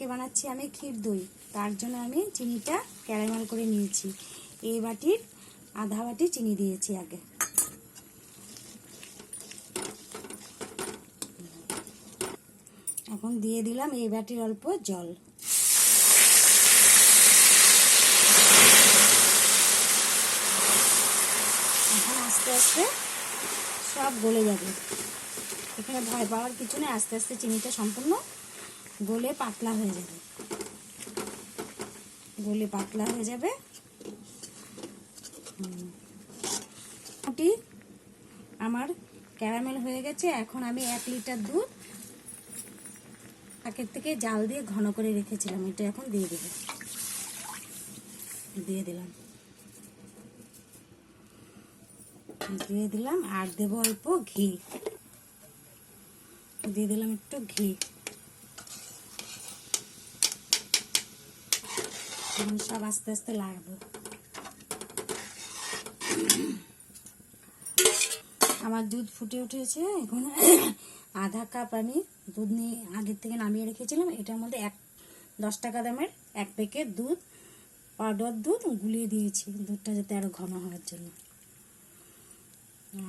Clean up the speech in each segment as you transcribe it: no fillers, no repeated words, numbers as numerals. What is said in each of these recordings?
আজকে বানাচ্ছি আমি ক্ষীর দই। তার জন্য আমি চিনিটা ক্যারামেল করে নিয়েছি। এই বাটির আধা বাটি চিনি দিয়েছি আগে। এখন দিয়ে দিলাম এই বাটির অল্প জল। এখন আস্তে আস্তে সব গলে যাবে। এখানে ভয় পাওয়ার কিছু নেই, আস্তে আস্তে চিনিটা সম্পূর্ণ গলে পাতলা হয়ে যাবে। গলে পাতলা হয়ে যাবে। আমার ক্যারামেল হয়ে গেছে। এখন আমি 1 লিটার দুধ আগের থেকে জাল দিয়ে ঘন করে রেখেছিলাম, এটা এখন দিয়ে দেব। দিয়ে দিলাম আর দেব অল্প ঘি। দিয়ে দিলাম একটু ঘি। এখন সব আস্তে আস্তে লাগবে। আমার দুধ ফুটে উঠেছে। এখন আধা কাপ আমি দুধ নিয়ে আগের থেকে নামিয়ে রেখেছিলাম। এটার মধ্যে 10 টাকা দামের 1 প্যাকেট দুধ, পাউডার দুধ গুলিয়ে দিয়েছি, দুধটা যাতে আরো ঘন হওয়ার জন্য।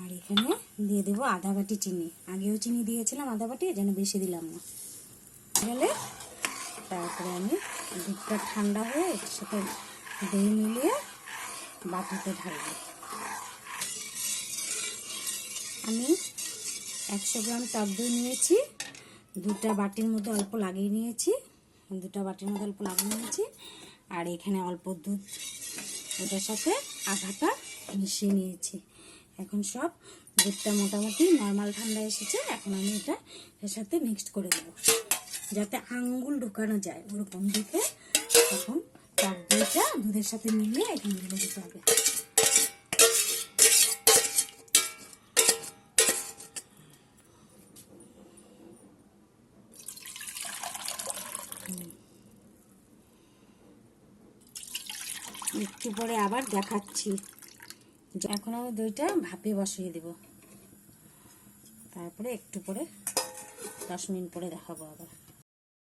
আর এখানে দিয়ে দেবো আধা বাটি চিনি। আগেও চিনি দিয়েছিলাম আধা বাটি, যেন বেশি দিলাম না। গেলে তারপরে আমি দুধটা ঠান্ডা হয়ে এর সাথে দই মিলিয়ে বাটিতে ঢালবো। আমি 100 গ্রাম টক দই নিয়েছি, দুটা বাটির মধ্যে অল্প লাগিয়ে নিয়েছি। আর এখানে অল্প দুধ ওটার সাথে আধাটা মিশিয়ে নিয়েছি। এখন সব দুধটা মোটামুটি নর্মাল ঠান্ডা এসেছে। এখন আমি এটা এর সাথে মিক্সড করে দেবো, যাতে আঙ্গুল ঢোকানো যায় ওরকম দিকে। তখন টক দইটা দুধের সাথে মিলিয়ে এখানে ঢেলে দিতে হবে। একটু পরে আবার দেখাচ্ছি। এখন আমি দইটা ভাপে বসিয়ে দেব, তারপরে একটু পরে 10 মিনিট পরে দেখাবো আবার।